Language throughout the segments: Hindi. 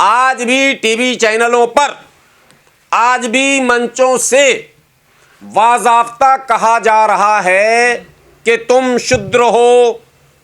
आज भी टीवी चैनलों पर, आज भी मंचों से वाज़ाफ्ता कहा जा रहा है कि तुम शूद्र हो,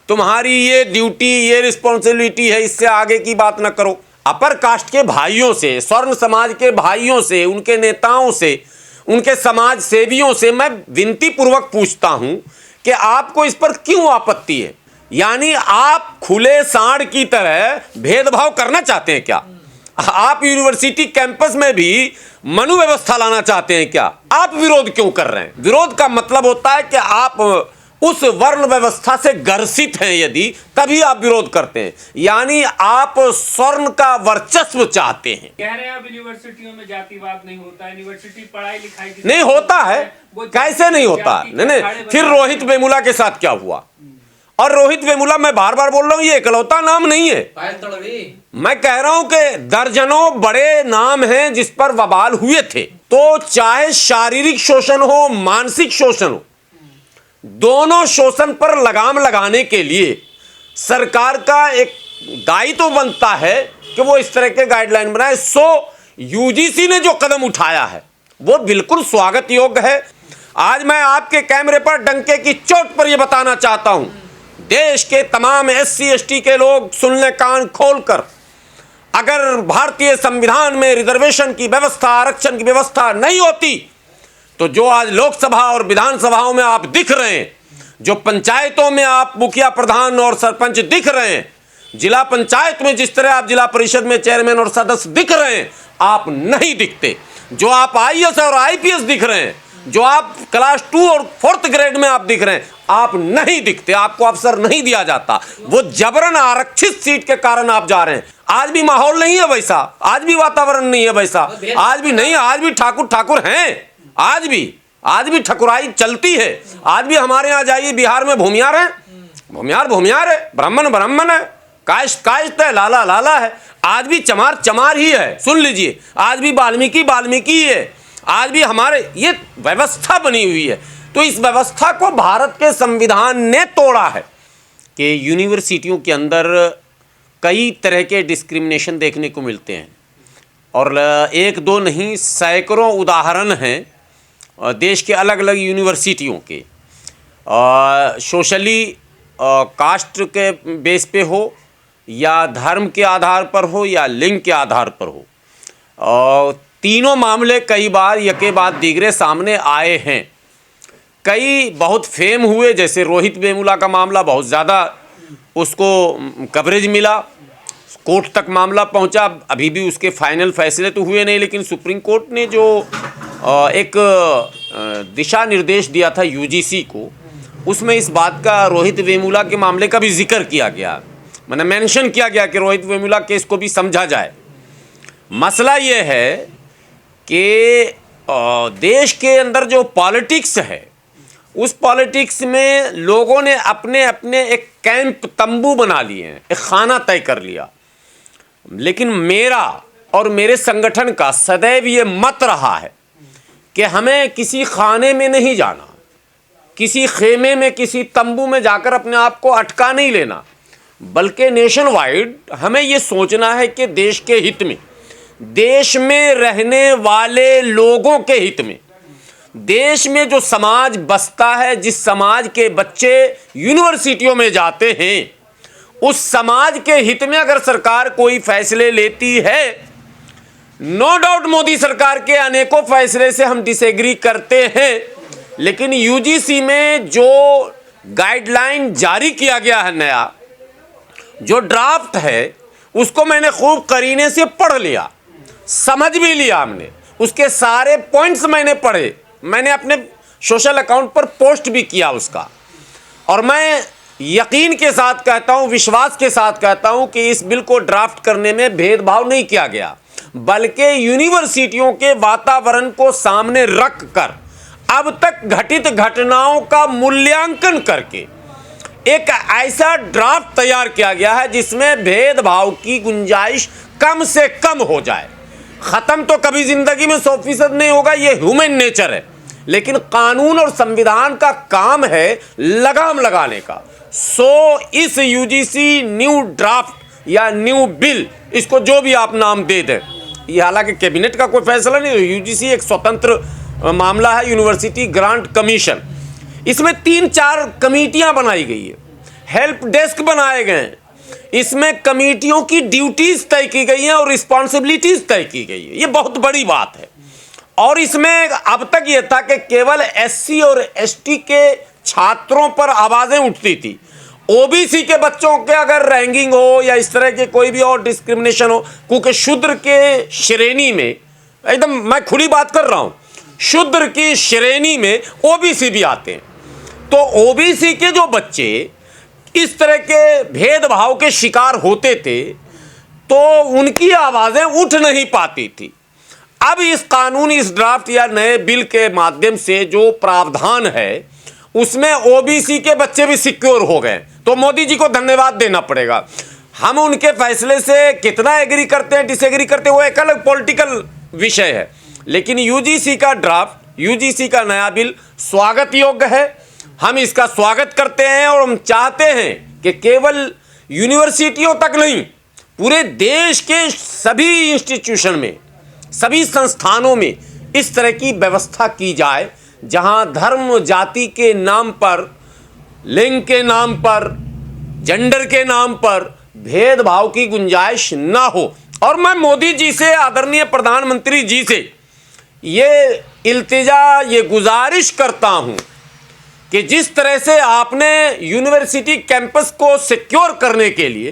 तुम्हारी ये ड्यूटी, ये रिस्पॉन्सिबिलिटी है, इससे आगे की बात न करो। अपर कास्ट के भाइयों से, स्वर्ण समाज के भाइयों से, उनके नेताओं से, उनके समाज सेवियों से मैं विनती पूर्वक पूछता हूं कि आपको इस पर क्यों आपत्ति है? यानी आप खुले सांड की तरह भेदभाव करना चाहते हैं क्या? आप यूनिवर्सिटी कैंपस में भी मनु व्यवस्था लाना चाहते हैं क्या? आप विरोध क्यों कर रहे हैं? विरोध का मतलब होता है कि आप उस वर्ण व्यवस्था से ग्रसित हैं, यदि तभी आप विरोध करते हैं। यानी आप स्वर्ण का वर्चस्व चाहते हैं। कह रहे हैं अब यूनिवर्सिटियों में जातिवाद नहीं होता, यूनिवर्सिटी पढ़ाई लिखाई नहीं होता है, कैसे नहीं होता? नहीं, फिर रोहित वेमुला के साथ क्या हुआ? और रोहित वेमुला, मैं बार बार बोल रहा हूं, ये इकलौता नाम नहीं है। मैं कह रहा हूं कि दर्जनों बड़े नाम हैं जिस पर बवाल हुए थे। तो चाहे शारीरिक शोषण हो, मानसिक शोषण हो, दोनों शोषण पर लगाम लगाने के लिए सरकार का एक दायित्व बनता है कि वो इस तरह के गाइडलाइन बनाए। सो यूजीसी ने जो कदम उठाया है वो बिल्कुल स्वागत योग्य है। आज मैं आपके कैमरे पर डंके की चोट पर यह बताना चाहता हूं, देश के तमाम एससी एसटी के लोग सुन लें कान खोलकर, अगर भारतीय संविधान में रिजर्वेशन की व्यवस्था, आरक्षण की व्यवस्था नहीं होती तो जो आज लोकसभा और विधानसभाओं में आप दिख रहे हैं, जो पंचायतों में आप मुखिया प्रधान और सरपंच दिख रहे हैं, जिला पंचायत में जिस तरह आप जिला परिषद में चेयरमैन और सदस्य दिख रहे हैं, आप नहीं दिखते। जो आप आईएएस और आईपीएस दिख रहे हैं, जो आप क्लास 2 और 4th ग्रेड में आप दिख रहे हैं, आप नहीं दिखते, आपको अवसर नहीं दिया जाता। वो जबरन आरक्षित सीट के कारण आप जा रहे हैं। आज भी माहौल नहीं है वैसा, आज भी वातावरण नहीं है वैसा, आज भी नहीं, आज भी ठाकुर ठाकुर हैं, आज भी ठकुराई चलती है। आज भी हमारे यहाँ जाइए, बिहार में भूमियार है, भूमियार है, ब्राह्मण है, कायस्थ है, लाला लाला है, आज भी चमार ही है। सुन लीजिए, आज भी वाल्मीकि ही है, आज भी हमारे ये व्यवस्था बनी हुई है। तो इस व्यवस्था को भारत के संविधान ने तोड़ा है कि यूनिवर्सिटियों के अंदर कई तरह के डिस्क्रिमिनेशन देखने को मिलते हैं, और एक दो नहीं, सैकड़ों उदाहरण हैं देश के अलग अलग यूनिवर्सिटियों के। सोशली कास्ट के बेस पे हो, या धर्म के आधार पर हो, या लिंग के आधार पर हो, तीनों मामले कई बार यके बाद दीगरे सामने आए हैं। कई बहुत फेम हुए, जैसे रोहित वेमुला का मामला बहुत ज़्यादा उसको कवरेज मिला, कोर्ट तक मामला पहुंचा। अभी भी उसके फाइनल फैसले तो हुए नहीं, लेकिन सुप्रीम कोर्ट ने जो एक दिशा निर्देश दिया था यूजीसी को, उसमें इस बात का, रोहित वेमुला के मामले का भी जिक्र किया गया, मैंने मेंशन किया गया कि रोहित वेमुला केस को भी समझा जाए। मसला ये है कि देश के अंदर जो पॉलिटिक्स है, उस पॉलिटिक्स में लोगों ने अपने अपने एक कैंप, तंबू बना लिए हैं, एक खाना तय कर लिया। लेकिन मेरा और मेरे संगठन का सदैव ये मत रहा है कि हमें किसी खाने में नहीं जाना, किसी खेमे में, किसी तंबू में जाकर अपने आप को अटका नहीं लेना, बल्कि नेशन वाइड हमें ये सोचना है कि देश के हित में, देश में रहने वाले लोगों के हित में, देश में जो समाज बसता है, जिस समाज के बच्चे यूनिवर्सिटियों में जाते हैं, उस समाज के हित में अगर सरकार कोई फैसले लेती है, नो डाउट मोदी सरकार के अनेकों फैसले से हम डिसएग्री करते हैं, लेकिन यूजीसी में जो गाइडलाइन जारी किया गया है, नया जो ड्राफ्ट है, उसको मैंने खूब करीने से पढ़ लिया, समझ भी लिया। हमने उसके सारे पॉइंट्स मैंने पढ़े, मैंने अपने सोशल अकाउंट पर पोस्ट भी किया उसका, और मैं यकीन के साथ कहता हूं, विश्वास के साथ कहता हूं कि इस बिल को ड्राफ्ट करने में भेदभाव नहीं किया गया, बल्कि यूनिवर्सिटियों के वातावरण को सामने रख कर अब तक घटित घटनाओं का मूल्यांकन करके एक ऐसा ड्राफ्ट तैयार किया गया है जिसमें भेदभाव की गुंजाइश कम से कम हो जाए। ख़त्म तो कभी ज़िंदगी में 100% नहीं होगा, ये ह्यूमन नेचर है, लेकिन कानून और संविधान का काम है लगाम लगाने का। सो इस यूजीसी न्यू ड्राफ्ट या न्यू बिल, इसको जो भी आप नाम दे दें, ये हालांकि कैबिनेट का कोई फैसला नहीं है, यूजीसी एक स्वतंत्र मामला है, यूनिवर्सिटी ग्रांट कमीशन। इसमें 3-4 कमेटियां बनाई गई है, हेल्प डेस्क बनाए गए हैं, इसमें कमेटियों की ड्यूटीज तय की गई हैं और रिस्पॉन्सिबिलिटीज तय की गई है। ये बहुत बड़ी बात है। और इसमें अब तक ये था कि केवल एससी और एसटी के छात्रों पर आवाजें उठती थी, ओबीसी के बच्चों के अगर रैंकिंग हो या इस तरह के कोई भी और डिस्क्रिमिनेशन हो, क्योंकि शूद्र के श्रेणी में, एकदम मैं खुली बात कर रहा हूं, शूद्र की श्रेणी में ओबीसी भी आते हैं। तो ओबीसी के जो बच्चे इस तरह के भेदभाव के शिकार होते थे तो उनकी आवाजें उठ नहीं पाती थी। अब इस कानून, इस ड्राफ्ट या नए बिल के माध्यम से जो प्रावधान है उसमें ओबीसी के बच्चे भी सिक्योर हो गए। तो मोदी जी को धन्यवाद देना पड़ेगा। हम उनके फैसले से कितना एग्री करते हैं, डिसएग्री करते हैं, वो एक अलग पॉलिटिकल विषय है, लेकिन यूजीसी का ड्राफ्ट, यूजीसी का नया बिल स्वागत योग्य है। हम इसका स्वागत करते हैं और हम चाहते हैं कि केवल यूनिवर्सिटियों तक नहीं, पूरे देश के सभी इंस्टीट्यूशन में, सभी संस्थानों में इस तरह की व्यवस्था की जाए जहां धर्म जाति के नाम पर, लिंग के नाम पर, जेंडर के नाम पर भेदभाव की गुंजाइश ना हो। और मैं मोदी जी से, आदरणीय प्रधानमंत्री जी से ये इल्तिजा, ये गुजारिश करता हूं कि जिस तरह से आपने यूनिवर्सिटी कैंपस को सिक्योर करने के लिए,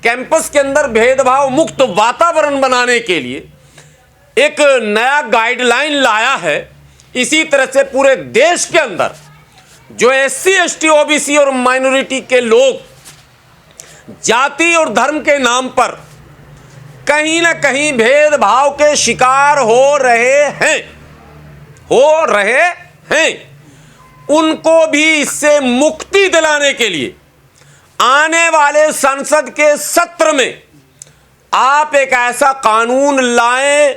कैंपस के अंदर भेदभाव मुक्त वातावरण बनाने के लिए एक नया गाइडलाइन लाया है, इसी तरह से पूरे देश के अंदर जो एससी, एसटी, ओबीसी और माइनॉरिटी के लोग जाति और धर्म के नाम पर कहीं ना कहीं भेदभाव के शिकार हो रहे हैं, उनको भी इससे मुक्ति दिलाने के लिए आने वाले संसद के सत्र में आप एक ऐसा कानून लाएं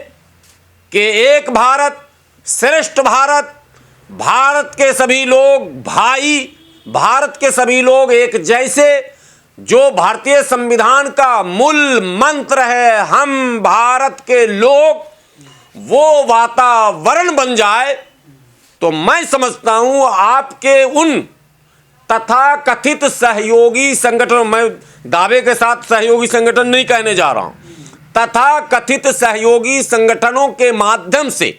कि एक भारत श्रेष्ठ भारत, भारत के सभी लोग भाई, भारत के सभी लोग एक जैसे, जो भारतीय संविधान का मूल मंत्र है, हम भारत के लोग, वो वातावरण बन जाए। तो मैं समझता हूं आपके उन तथा कथित सहयोगी संगठन, मैं दावे के साथ सहयोगी संगठन नहीं कहने जा रहा हूं, तथा कथित सहयोगी संगठनों के माध्यम से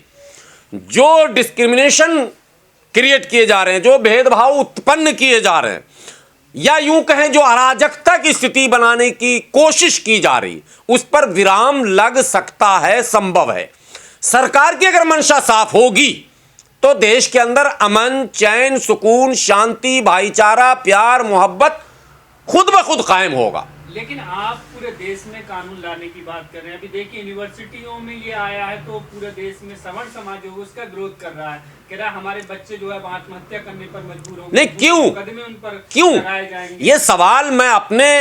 जो डिस्क्रिमिनेशन क्रिएट किए जा रहे हैं, जो भेदभाव उत्पन्न किए जा रहे हैं, या यूं कहें जो अराजकता की स्थिति बनाने की कोशिश की जा रही, उस पर विराम लग सकता है, संभव है। सरकार की अगर मंशा साफ होगी तो देश के अंदर अमन, चैन, सुकून, शांति, भाईचारा, प्यार, मोहब्बत खुद ब खुद कायम होगा। लेकिन आप पूरे देश में कानून लाने की बात कर रहे हैं। अभी देखिए यूनिवर्सिटियों में ये आया है तो पूरे देश में सवर्ण समाज जो है उसका विरोध कर रहा है, कह रहा है हमारे बच्चे जो है आत्महत्या करने पर मजबूर होंगे। नहीं, क्यों? कदम उन पर क्यों? लगाए जाएंगे। ये सवाल मैं अपने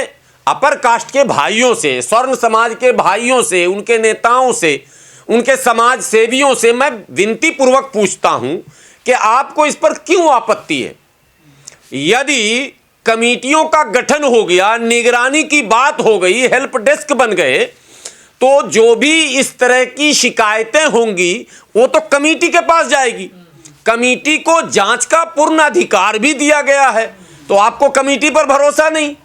अपर कास्ट के भाइयों से, स्वर्ण समाज के भाइयों से, उनके नेताओं से, उनके समाज सेवियों से मैं विनती पूर्वक पूछता हूं कि आपको इस पर क्यों आपत्ति है? यदि कमेटियों का गठन हो गया, निगरानी की बात हो गई, हेल्प डेस्क बन गए, तो जो भी इस तरह की शिकायतें होंगी वो तो कमेटी के पास जाएगी। कमेटी को जांच का पूर्ण अधिकार भी दिया गया है, तो आपको कमेटी पर भरोसा नहीं?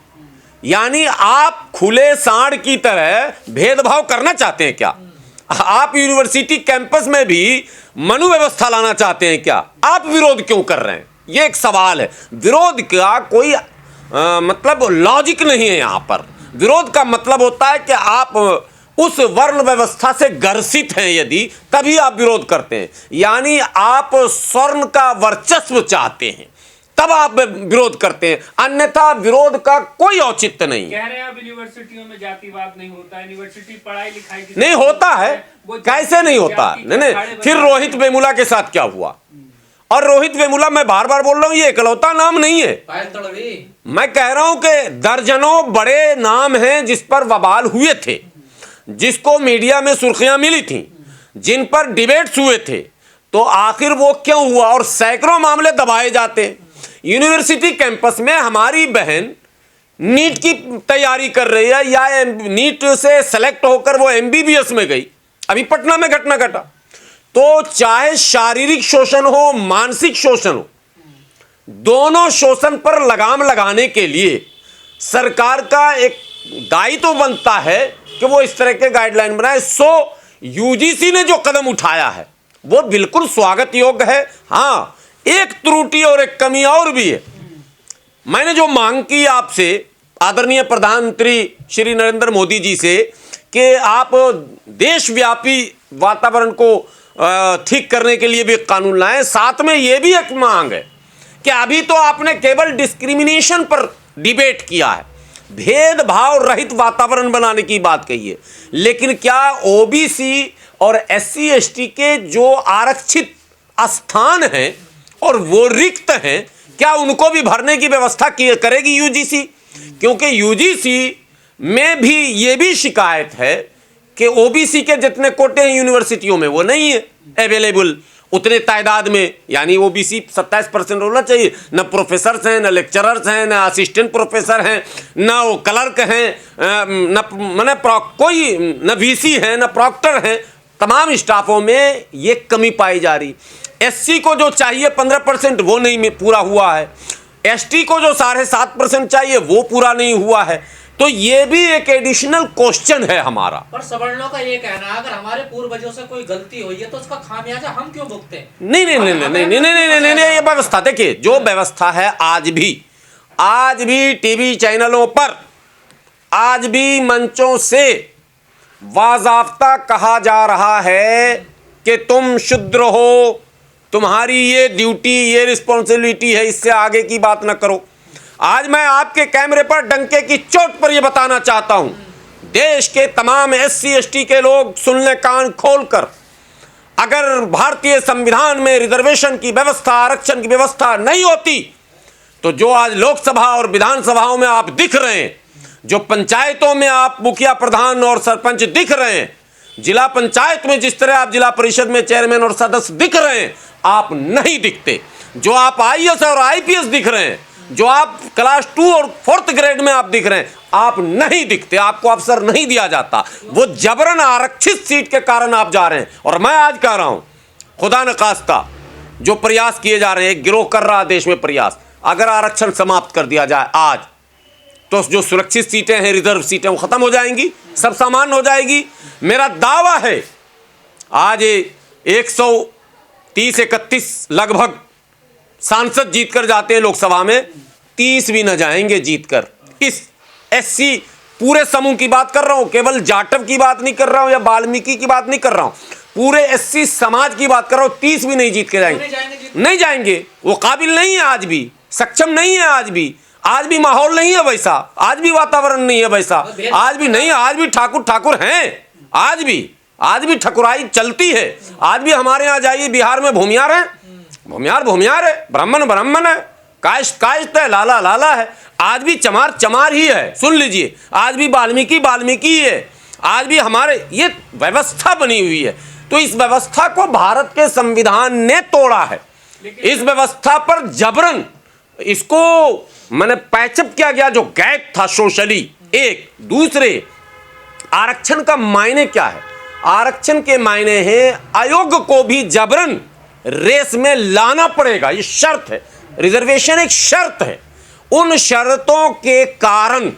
यानी आप खुले सांड की तरह भेदभाव करना चाहते हैं क्या? आप यूनिवर्सिटी कैंपस में भी मनु व्यवस्था लाना चाहते हैं क्या? आप विरोध क्यों कर रहे हैं? ये एक सवाल है। विरोध का कोई मतलब लॉजिक नहीं है यहाँ पर। विरोध का मतलब होता है कि आप उस वर्ण व्यवस्था से ग्रसित हैं, यदि तभी आप विरोध करते हैं। यानी आप स्वर्ण का वर्चस्व चाहते हैं, तब आप विरोध करते हैं, अन्यथा विरोध का कोई औचित्य नहीं। कह रहे हैं अब यूनिवर्सिटियों में जातिवाद नहीं होता, यूनिवर्सिटी पढ़ाई लिखाई नहीं होता है। कैसे नहीं होता? नहीं, फिर रोहित वेमुला के साथ क्या हुआ? और रोहित वेमुला, मैं बार बार बोल रहा हूं, ये इकलौता नाम नहीं है। मैं कह रहा हूं कि दर्जनों बड़े नाम हैं जिस पर बवाल हुए थे, जिसको मीडिया में सुर्खियां मिली थीं, जिन पर डिबेट्स हुए थे, तो आखिर वो क्यों हुआ? और सैकड़ों मामले दबाए जाते हैं। यूनिवर्सिटी कैंपस में हमारी बहन नीट की तैयारी कर रही है या नीट से सेलेक्ट होकर वो एमबीबीएस में गई, अभी पटना में घटना घटा, तो चाहे शारीरिक शोषण हो मानसिक शोषण हो, दोनों शोषण पर लगाम लगाने के लिए सरकार का एक दायित्व बनता है कि वो इस तरह के गाइडलाइन बनाए। सो यूजीसी ने जो कदम उठाया है वो बिल्कुल स्वागत योग्य है। हाँ, एक त्रुटि और एक कमी और भी है। मैंने जो मांग की आपसे आदरणीय प्रधानमंत्री श्री नरेंद्र मोदी जी से कि आप देशव्यापी वातावरण को ठीक करने के लिए भी कानून लाएं, साथ में ये भी एक मांग है कि अभी तो आपने केवल डिस्क्रिमिनेशन पर डिबेट किया है, भेदभाव रहित वातावरण बनाने की बात कही है, लेकिन क्या ओबीसी और एससी एसटी के जो आरक्षित स्थान हैं और वो रिक्त हैं, क्या उनको भी भरने की व्यवस्था करेगी यूजीसी? क्योंकि यूजीसी में भी ये भी शिकायत है कि ओबीसी के जितने कोटे हैं यूनिवर्सिटियों में वो नहीं है अवेलेबल उतने तादाद में, यानी ओबीसी 27% होना चाहिए। न प्रोफेसर्स हैं, न लेक्चरर्स हैं, न असिस्टेंट प्रोफेसर हैं, न वो क्लर्क हैं, न वीसी हैं, न प्रॉक्टर हैं। तमाम स्टाफों में ये कमी पाई जा रही। एससी को जो चाहिए 15% वो नहीं पूरा हुआ है, एसटी को जो 7.5% चाहिए वो पूरा नहीं हुआ है। तो ये भी एक एडिशनल क्वेश्चन है हमारा। पर सवर्णों का ये कहना है अगर हमारे पूर्वजों से कोई गलती हुई है तो उसका खामियाजा हम क्यों भुगते हैं? नहीं, ये व्यवस्था देखिए, जो व्यवस्था है आज भी टीवी चैनलों पर, आज भी मंचों से बाज़ाब्ता कहा जा रहा है कि तुम शूद्र हो, तुम्हारी ये ड्यूटी ये रिस्पॉन्सिबिलिटी है, इससे आगे की बात ना करो। आज मैं आपके कैमरे पर डंके की चोट पर यह बताना चाहता हूं, देश के तमाम एससी एसटी के लोग सुन ले कान खोलकर, अगर भारतीय संविधान में रिजर्वेशन की व्यवस्था, आरक्षण की व्यवस्था नहीं होती तो जो आज लोकसभा और विधानसभाओं में आप दिख रहे हैं, जो पंचायतों में आप मुखिया प्रधान और सरपंच दिख रहे हैं, जिला पंचायत में जिस तरह आप जिला परिषद में चेयरमैन और सदस्य दिख रहे हैं, आप नहीं दिखते। जो आप आईएएस और आईपीएस दिख रहे हैं, जो आप क्लास 2 और 4th ग्रेड में आप दिख रहे हैं, आप नहीं दिखते, आपको अवसर नहीं दिया जाता। वो जबरन आरक्षित सीट के कारण आप जा रहे हैं। और मैं आज कह रहा हूं, खुदा न खास्ता जो प्रयास किए जा रहे हैं, गिरोह कर रहा है देश में प्रयास, अगर आरक्षण समाप्त कर दिया जाए आज, तो जो सुरक्षित सीटें हैं, रिजर्व सीटें, वो खत्म हो जाएंगी, सब सामान्य हो जाएगी। मेरा दावा है आज 130-31 लगभग सांसद जीतकर जाते हैं लोकसभा में, 30 भी न जाएंगे जीतकर। इस एससी पूरे समूह की बात कर रहा हूं, केवल जाटव की बात नहीं कर रहा हूं या वाल्मीकि की बात नहीं कर रहा हूं, पूरे एससी समाज की बात कर रहा हूं। 30 भी नहीं जीत के जाएंगे, नहीं जाएंगे। वो काबिल नहीं है, आज भी सक्षम नहीं है, आज भी माहौल नहीं है वैसा, आज भी वातावरण नहीं है वैसा, आज भी नहीं, आज भी ठाकुर हैं, आज भी ठकुराई चलती है। आज भी हमारे यहाँ जाइए, बिहार में भूमियार है, भूमियार है, ब्राह्मण है, कायस्थ है, लाला है, आज भी चमार ही है। सुन लीजिए, आज भी वाल्मीकि है, आज भी हमारे ये व्यवस्था बनी हुई है। तो इस व्यवस्था को भारत के संविधान ने तोड़ा है। इस व्यवस्था पर जबरन इसको मैंने पैचअप किया गया, जो गैप था सोशली। एक दूसरे, आरक्षण का मायने क्या है? आरक्षण के मायने हैं अयोग्य को भी जबरन रेस में लाना पड़ेगा, ये शर्त है। रिजर्वेशन एक शर्त है। उन शर्तों के कारण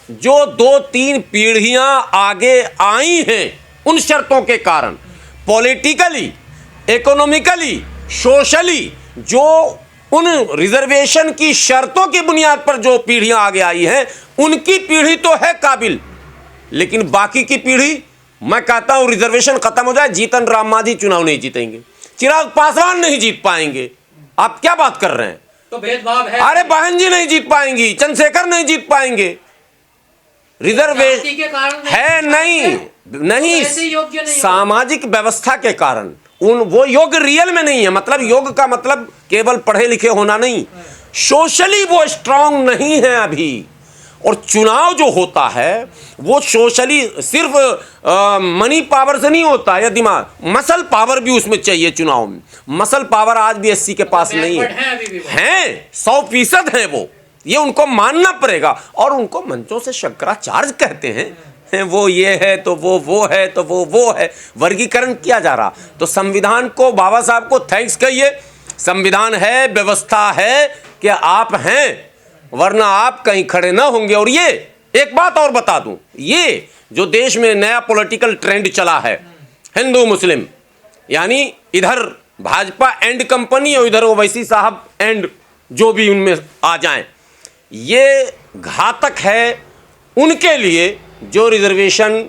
जो 2-3 पीढ़ियां आगे आई हैं, उन शर्तों के कारण पॉलिटिकली, इकोनॉमिकली, सोशली जो उन रिजर्वेशन की शर्तों की बुनियाद पर जो पीढ़ियां आगे आई हैं, उनकी पीढ़ी तो है काबिल, लेकिन बाकी की पीढ़ी, मैं कहता हूं रिजर्वेशन खत्म हो जाए, जीतन राम मांझी चुनाव नहीं जीतेंगे, चिराग पासवान नहीं जीत पाएंगे। आप क्या बात कर रहे हैं? तो भेदभाव है। अरे बहन जी नहीं जीत पाएंगी, चंद्रशेखर नहीं जीत पाएंगे। रिजर्वेशन के कारण है नहीं, सामाजिक व्यवस्था के कारण वो योग रियल में नहीं है। मतलब योग का मतलब केवल पढ़े लिखे होना नहीं, सोशली वो स्ट्रांग नहीं है अभी। और चुनाव जो होता है वो सोशली सिर्फ मनी पावर से नहीं होता है, या दिमाग, मसल पावर भी उसमें चाहिए। चुनाव में मसल पावर आज भी एससी के पास नहीं है, 100% है, वो ये उनको मानना पड़ेगा। और उनको मंचों से शंकराचार्य कहते हैं, वो ये है तो वो है तो वो है, वर्गीकरण किया जा रहा। तो संविधान को, बाबा साहब को थैंक्स कहिए। संविधान है, व्यवस्था है कि आप हैं, वरना आप कहीं खड़े ना होंगे। और ये एक बात और बता दूं, ये जो देश में नया पॉलिटिकल ट्रेंड चला है, हिंदू मुस्लिम, यानी इधर भाजपा एंड कंपनी और इधर ओवैसी साहब एंड जो भी उनमें आ जाएं, ये घातक है उनके लिए जो रिजर्वेशन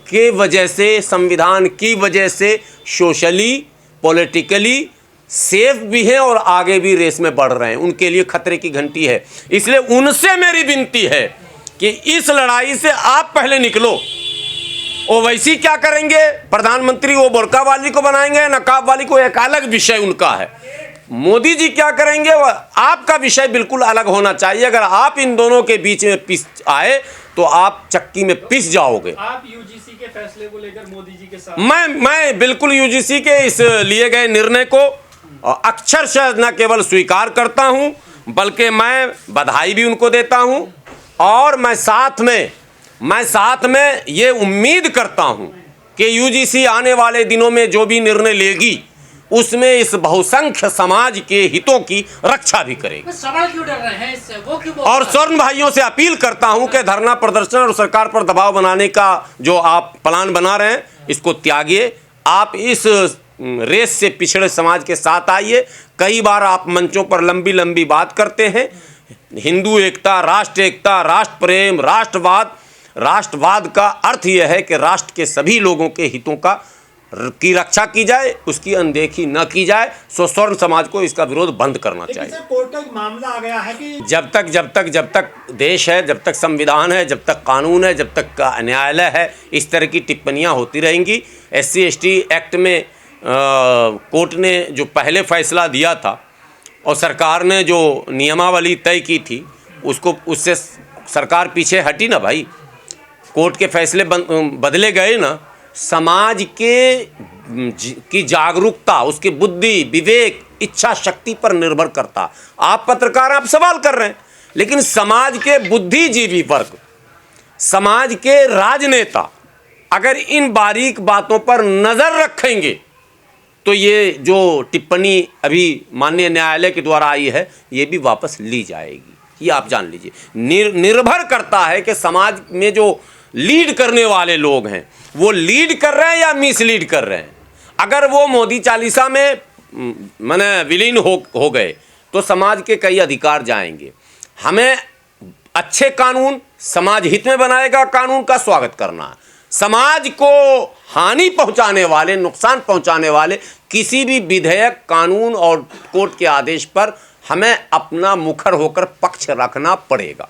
के वजह से, संविधान की वजह से सोशली पॉलिटिकली सेफ भी हैं और आगे भी रेस में बढ़ रहे हैं। उनके लिए खतरे की घंटी है। इसलिए उनसे मेरी विनती है कि इस लड़ाई से आप पहले निकलो। ओवैसी क्या करेंगे, प्रधानमंत्री वो बुर्का वाली को बनाएंगे, नकाब वाली को, एक अलग विषय उनका है। मोदी जी क्या करेंगे, वह आपका विषय बिल्कुल अलग होना चाहिए। अगर आप इन दोनों के बीच में पिस आए तो आप चक्की में पिस जाओगे। आप यूजीसी के फैसले को लेकर मोदी जी के साथ? मैं बिल्कुल यूजीसी के इस लिए गए निर्णय को अक्षरशः न केवल स्वीकार करता हूं, बल्कि मैं बधाई भी उनको देता हूं। और मैं साथ में ये उम्मीद करता हूं कि यूजीसी आने वाले दिनों में जो भी निर्णय लेगी उसमें इस बहुसंख्य समाज के हितों की रक्षा भी करेगी। सवाल क्यों डर रहे हैं इससे, वो क्यों? और स्वर्ण भाइयों से अपील करता हूं कि धरना प्रदर्शन और सरकार पर दबाव बनाने का जो आप प्लान बना रहे हैं, इसको त्यागिए। आप इस रेस से पिछड़े समाज के साथ आइए। कई बार आप मंचों पर लंबी लंबी बात करते हैं, हिंदू एकता, राष्ट्र एकता, राष्ट्र प्रेम, राष्ट्रवाद। राष्ट्रवाद का अर्थ यह है कि राष्ट्र के सभी लोगों के हितों की रक्षा की जाए, उसकी अनदेखी न की जाए। सो स्वर्ण समाज को इसका विरोध बंद करना चाहिए। कोर्ट का एक मामला आ गया है कि जब तक देश है, जब तक संविधान है, जब तक कानून है, जब तक न्यायालय है, इस तरह की टिप्पणियां होती रहेंगी। SC ST एक्ट में कोर्ट ने जो पहले फैसला दिया था और सरकार ने जो नियमावली तय की थी, उससे सरकार पीछे हटी ना भाई। कोर्ट के फैसले बदले गए ना। समाज की जागरूकता, उसकी बुद्धि, विवेक, इच्छा शक्ति पर निर्भर करता। आप पत्रकार, आप सवाल कर रहे हैं, लेकिन समाज के बुद्धिजीवी वर्ग, समाज के राजनेता अगर इन बारीक बातों पर नज़र रखेंगे तो ये जो टिप्पणी अभी माननीय न्यायालय के द्वारा आई है, ये भी वापस ली जाएगी। ये आप जान लीजिए। निर्भर करता है कि समाज में जो लीड करने वाले लोग हैं, वो लीड कर रहे हैं या मिसलीड कर रहे हैं। अगर वो मोदी चालीसा में माने विलीन हो गए तो समाज के कई अधिकार जाएंगे। हमें अच्छे कानून, समाज हित में बनाएगा कानून का स्वागत करना है। समाज को हानि पहुंचाने वाले, नुकसान पहुंचाने वाले किसी भी विधेयक, कानून और कोर्ट के आदेश पर हमें अपना मुखर होकर पक्ष रखना पड़ेगा।